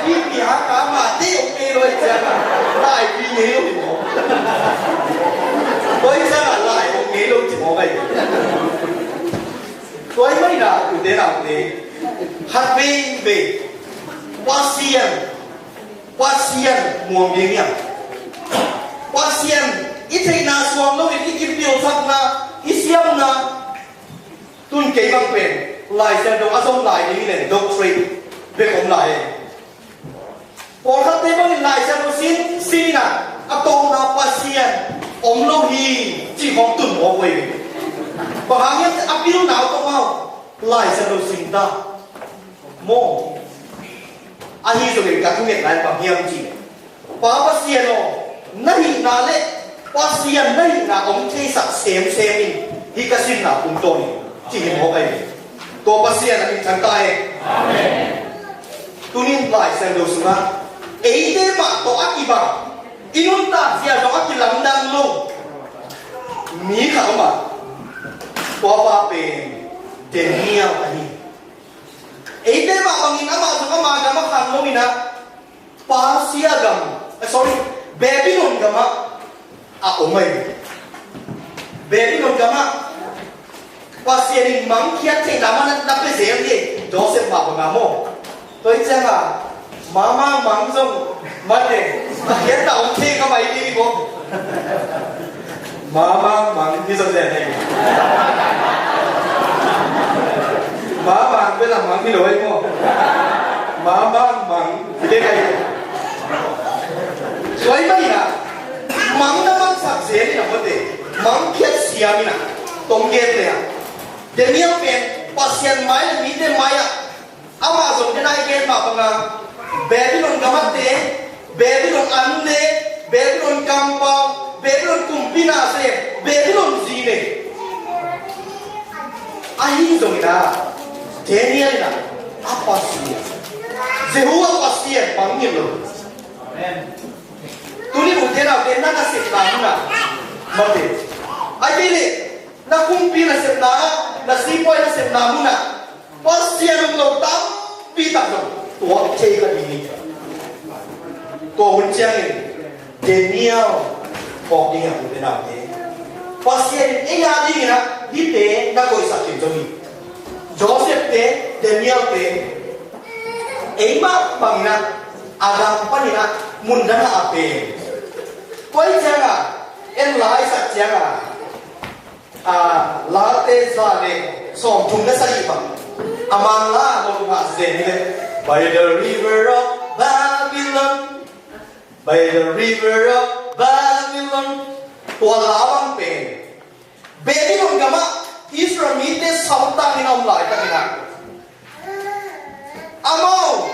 พี่ปีหากามาที่โอเคเลยจ้ะได้ปีนี้ลูกหมอตัวอีจ้ะไล่โอเคลูกหมอไปตัวไม่ได้อุดเดน่าอุดเดฮัตเบย์เบย์วาเซียนมัวเบียงวาเซียนอีเทน่าสวมลูกอีกิบเดียวสักนะอีเซียมนะตุนเกี่ยงเป็นลายเส้นตรงอาสมลายนี้เลยด็อกทรีเรื่องของลายพอเขาเต็มไปลายเส้นตรงสินะอะตรงนาปัสเซียนอมโลหีจีของตุนหัวเว่ยบางอย่างอับพิรุณหนาวต้องเอาลายเส้นตรงสินดาโมอาฮีสุเกกับทุกอย่างไรบางอย่างจีป้าปัสเซียนโอนั่นหินาเล่ปัสเซียนนั่นหินาอมเทสักเซมนี่ฮิกาสินนาปุ่มโตนี่จีเห็นหัวไปตัวปัสเซียนอันนี้ฉันตายตัวนี้ลายเส้นดูสินะเอเดมาตัวอักิบะอินุนตาเสียตัวอักิลังดังลงมีข่าวมาตัวป้าเป็นเดนิเอลอันนี้เอเดมาบางทีน้ำมาสุกมากันมาขังลงนี่นะปาเซียกัมsorry เบบี้ลงกันมาโอ้ไม่เบบี้ลงกันมาpasien ini mangkiat cek nama nak present ye Joseph apa kamu? Tuh itu apa? Mama mangzong mana? Mangkiat tak oke kamu ini kok? Mama mang ni saja ni. Mama belah mang ni loh itu. Mama mang dia kaya. Soalnya mana ya? Mang nama saksi ni apa deh? Mangkiat siapa ni? Tongket ni. Daniel pen pasien mai ni de maya Amazon de nai ken ma panga Babylon gamate Babylon ande Babylon kampa Babylon kumpina se Babylon zine ahi zongina Daniel na apa sih Jehovah pasien pangil lo amen tuni mutera ken na se na mate ai bile na kumpi na sepna na sipoi na sepna muna pasien ng lotang pitak lo tua chay ka ini tua huncang Daniel pok dia aku tenang deh pasien iya ini na hite na koi sakit jomi Joseph deh Daniel deh ema pangina agam panina mundana ape koi jangan lai sak jangan late zane som thungna sai ba amala lo ba zen by the river of Babylon tua lawang pen Babylon gama Israel mite sauta ni nom lai ta ni amau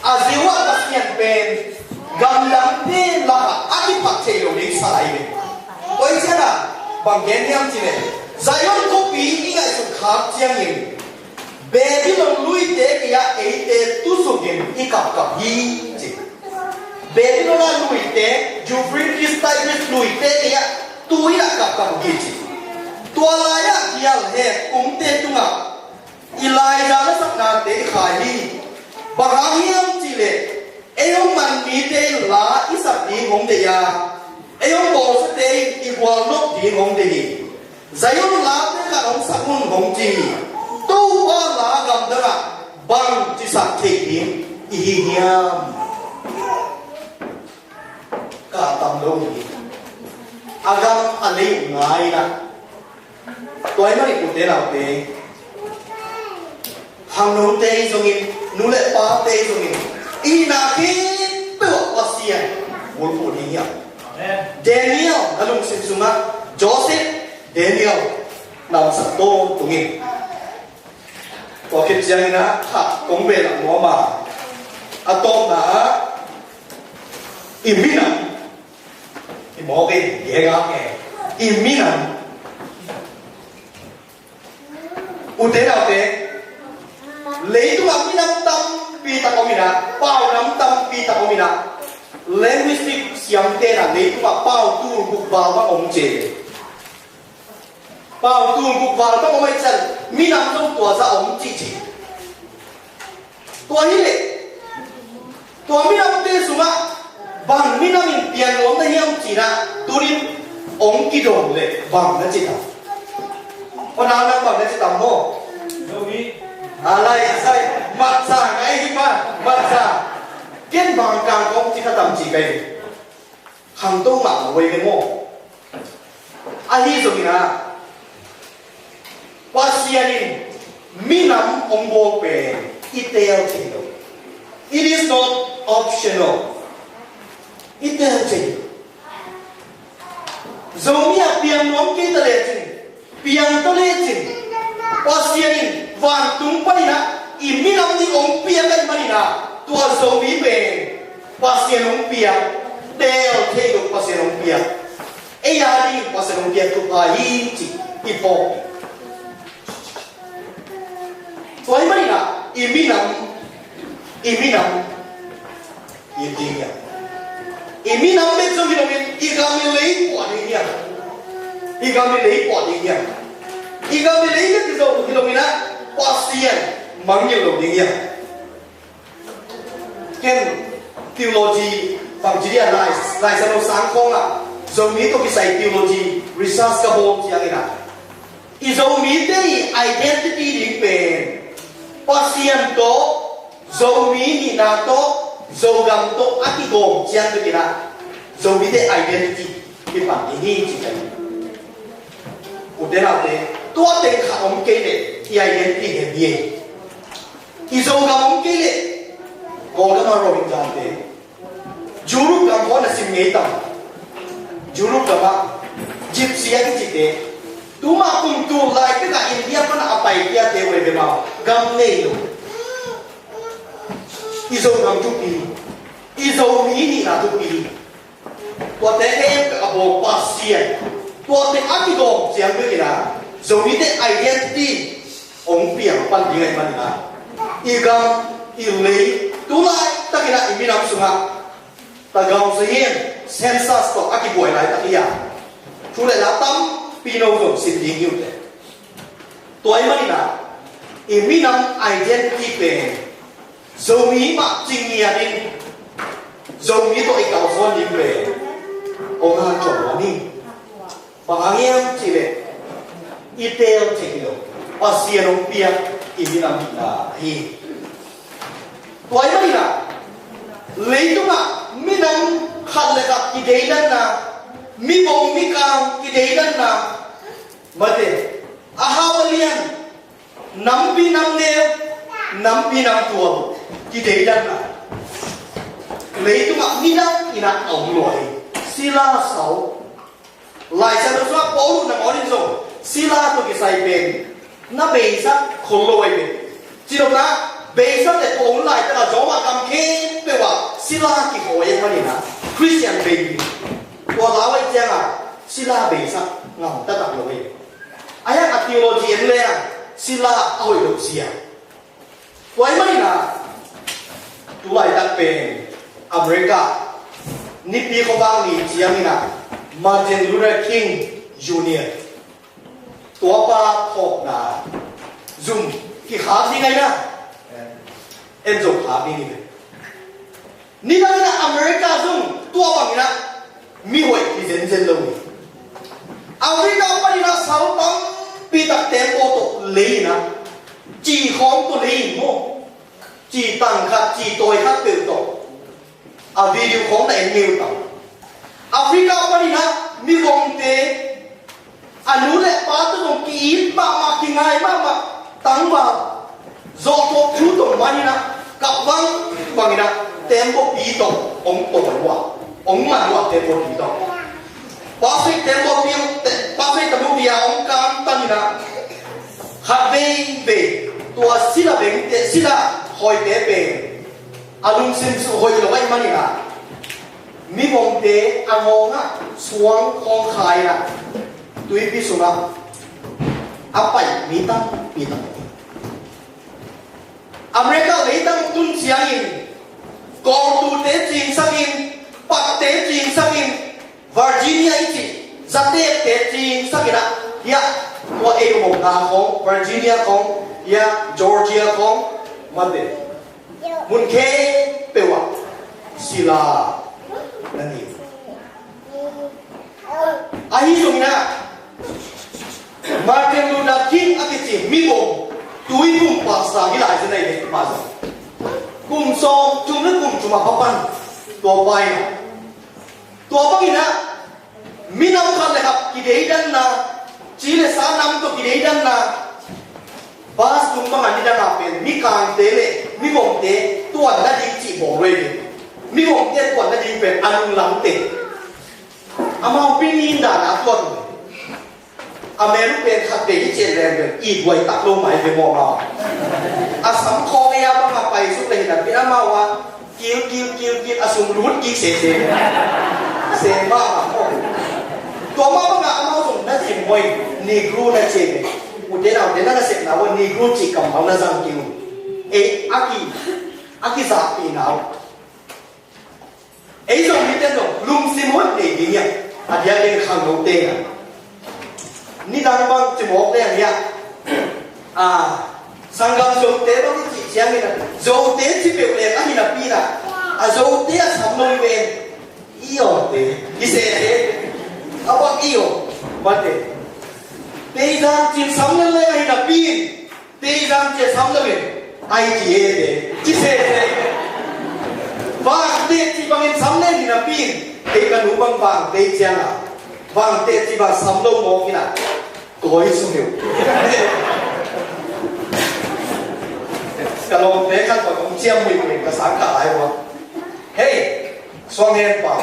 aziwa kasnian pen gamlang ni la aki pak chelo ni sai ni koi chana bang geniam chine Zion kopi ingai su khap chiang yin Babylon lui te kia eite tu su gin ikap kap hi chi Babylon lui te Euphrates Tigris lui te kia tu ila kap kap hi chi tua laya kial he kum te tunga Elijah la sak na te khai hi barahiam chi le eyong man mi te la isak ni hong de ya eyong bo sa te igual nok di hong de hi Zion la te ka hong sakun hong chi tu ba la gam da bang chi sak the him I hiam ka tam lo hi agam ale ngai na toy ma ni ku te nào te hang no te zongin nu le pa te zongin ina ki pe wa sian wol pu ni ya Daniel alung sin suma Joseph Daniel nam sa to tungin ko kip siang na ha kong be la mo ma atom na imina mo ke ye ga ke imina ute na te lấy tu làm cái năm tâm pi ta có mình à bao năm tâm pi ta có mình à linguistic xiêm tên là lấy tu mà bao tu cục vào các ông chế bao tu cục vào các ông ấy chân mi năm trong tua ra ông chỉ tua hi lệ ตัวมินำเตสุมาบางมินามินเปียนล้มได้ยังจีน่ะตัวนี้องค์กิโดนเลยบางนั่นจิตอ่ะพอนานักบางนั่นจิตอ่ะโมอะไรใช่มัดซ่าไงที่บ้านมัดซ่าเกี่ยนบางกลางของที่เขาทำจีกันคำต้องหมักไว้กันโมอันนี้สุดนะว่าเสียนี่มินำองค์โบเป็นอิเตลเทโล it is not optional อิเตลเทโลZomia piang nom kita lecin, piang tu lecin. Pasianin, van tumpai na, iminam di om piang kan mana na, tua zombie peng, pasian om piang, del tego pasian om piang. Ayah di pasian om piang tu pahi ci, ipo. Tuai mana na, iminam, idinya. Iminam betul kita ni, igami lei buat ini ya, igami lei buat ini ya, igami lei kita ni na pasien manggil lo ini ya. Kan teologi bangjian lai sana sangkong lah, zombie tu bisa teologi research kabel siang ini. Zombie tu identity dingpen, pasien tu zombie ni nato Zogam to aki gom siang tu kira zombie de identity kipan ini cikai. Udah nanti tua tengkak om kene identity hebie. Izogam om kene orang marohin jante. Juru kamu nasi metam. Juru kamu gypsy yang cite. Tuma kuntul lai tu kat India mana apa dia dewa demau gam neyo. Izogam tu pilih, izogam ini nak tu pilih. Tua teh abo pasien, tua teh aki dom siang tu kira. Zombie teh identity, om piang pan dengan mana? Igam, ilai, tulai tak kira iminam sunga. Tagam sehien, sensas tu aki boy lai tak kira. Tulai latam pino tu sinding itu. Tua mana? Iminam identity pen. Zombie mak cingnya ni, zombie tu ikau phone ni ber, orang cakap ni, panggil cile, itel cilo, pasien umpia ini nama ni. Tuai mana na? Leitu mak minam khallekat kidailan na, mi bom mi kang kidailan na, mate, ahawalian, nampi nam tuam. Kita idan na, leitu mak minang ina ang loy, sila sao, lai sa dosa polu na orin so, sila tu kisai pen, na beisa kolloy pen, sino na beisa te polu lai ta joma kam ke pewa, sila ki hoye manina, Christian baby, walawai tianga, sila beisa ngam tatak loy, ayang teologi enleang, sila awi doksia, tuai manina. Tulai tak pen Amerika ni pi ko bang ni jiang ni na Martin Luther King Jr. Tua pa ko na zoom ki khap ni ngai na enzo khap ni ni na Amerika zoom tua bang ni na mi hoi ki zen lo ni Amerika pa ni na sao tam pi tak tempo to lei na chi khom to lei mo chỉ tăng khát chỉ tôi khát tự tổ, video không này nhiều tàu, Africa bên này mi không thế, anh nuôi lại bắt tôi dùng kỹ mà kinh ngay mà tăng vào, do tôi chú tổng bên này cặp văng bằng này tempo bí tổ, ông tổ quá, ông mà quá tempo bí tổ, bác sĩ tempo bí, bác sĩ tempo bí ông cam tăng này, khát về tua sila về sila hồi tế bền, alung sim su hồi lo ai mani na, mi bom tế angong á xuống khong khai na, tui pi su na, apai mi tang. Amerika lấy tang tun siang in, kong tu tế chinh sang in, pat tế chinh sang in, Virginia ichi, zate tế chinh sang in na, ya, tua e mo na kong Virginia kong, ya Georgia kong. Mande, mun ke pewa, ศิลานั่นเองอาฮิสุมินะมาร์ตินลูเทอร์คิงอากิจิมีบงตุยกุมปัสสาวิลาจะได้เห็นมาจากกุมซองจุ่มและกุมจุ่มมาพันตัวไปตัวบางทีนะมีน้ำคันเลยครับกิเลสดันนะจีเลสาน้ำตัวกิเลสดันนะบาสกุมบางอันนี้ดันนะเป็นมีการเตะเลยมีบงเตะตัวนั้นดีจีบงเลยมีบงเตะตัวนั้นดีเป็นอนุลังเตะอามาปีนี้ด่านะตัวนึงอเมริกเป็นขัดเตะที่เจริญเป็นอีกไว้ตักลงใหม่ไปมองเราอาสัมคองเนี่ยบางไปสุดเลยนะพี่อามาว่ากิ้วอาสุมรุดกิ้วเสบ้าตัวมาบางอามาส่งนั่นเองมวยนีกรูนั่นเองอุดเดน่านั่นเสร็จนะว่านีกรูจิกกับเขานั่นจังกิ้วอากิสาปีนาวส่งนี่เต้นส่งลุงซิมอนเด็กเนี่ยอาเดียเด็กขังโนเต้งนี่ดังบางจะบอกได้ยังไงสังกัดโจเตะบางทีเสียงนี่นะโจเตะที่เป็นอะไรกันนี่นะปีนะโจเตะสามโมงเป็นอีโอเตะอีเสเตะเอาว่าอีโอมาเตะเตะจามจีสามโมงเลยนะปีเตะจามจีสามโมงเป็นไอจีเอเตะจีเสเตะบางเตะที่บางสามโมงนี่นะปีเตะกันหูบางเตะเจ้านะบางเตะที่บางสามโมงมองนี่นะตัวอีสุดเดียวกะลงเตะกันกับองเจียมมือเป็นกระสังกะไรวะเฮ้ยสองเห็นเปล่า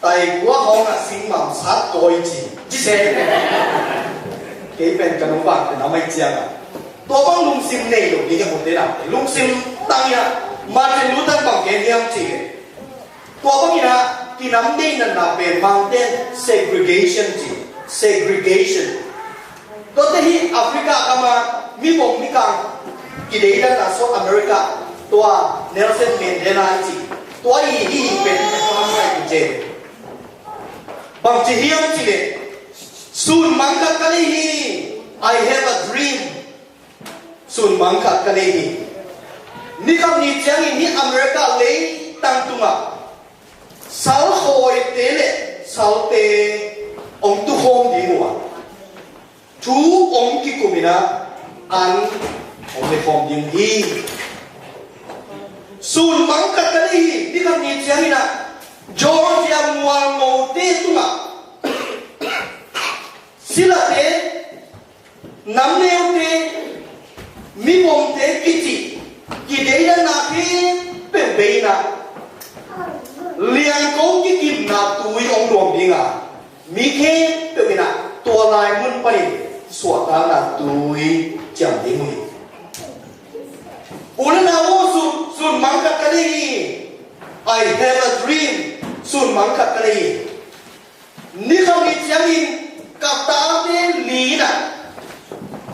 แต่หัวห้องน่ะสิงมังสัตว์ตัวอีจีจีเซ่เก๋เป็นกันนุ่งบางเป็นน้ำไม่เจียงอ่ะตัวบางลุงซิมเนี่ยอยู่ที่จะหมดเลยนะลุงซิมตั้งเนี่ยมาเป็นรู้ตั้งบางเกณฑ์ยังจีตัวบางนี่นะที่น้ำเด้งนั่นน่ะเป็น mountain segregation จี segregation ตัวที่แอฟริกาเข้ามามีบงมีการกิเลสดันนะโซนอเมริกาตัวเนลสันเมนเดลาจีตัวอีเป็นความใส่เจบางทีเฮียงจีเลยสูนมังคัดกันเลย I have a dream สูนมังคัดกันเลยนี่คำนี้จังนี่อเมริกาเลยตั้งตัวสาวโคยเตะเลยสาวเตะองตุโฮมดีมัวทุกองค์กิคุมินะอันองค์ในฟอร์มยิงฮีสูนมังคัดกันเลยนี่คำนี้จังนะจอร์เจียมัวโมเตตุงะศิลเตน้ำเลี้ยวเตมีวงเตกิจิกิเดียนาเตเป็นเบย์นะเลี้ยงเขากิกิมนาตุยองดวงดิงะมีแค่เป็นนะตัวลายมุนไปสวดตานาตุยจังดิมุยอุลนาโอสุนมังคัดกันเลย I have a dream สุนมังคัดกันเลยนี่เขามีเสียงอินกับตาเต้ลีนะ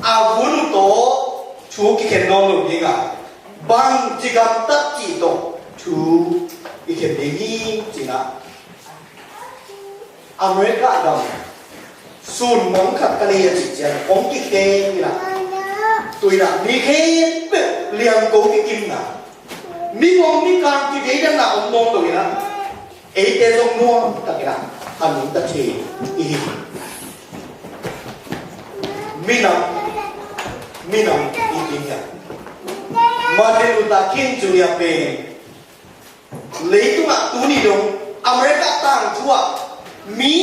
อาวุธโตชูกิเคนนอนลงยิงอ่ะบางจิกามตัดจีโตชูกิเคนเดงีจีนะอเมริกาดำสูนมังคัดกันเลยจิเจนองกิเกนี่นะตัวน่ะมีแค่เลี้ยงโกกิกิมนะมีวงมีการกิเดดันน่ะองมองตัวนี้นะเอเตซงนัวตะกี้นะอันนี้ตะเชอีมีน้ำอีกอย่างมาเดินอุตาคินจูเนียเป็นเลยตัวตัวนี้ดงอเมริกาต่างทั่วมี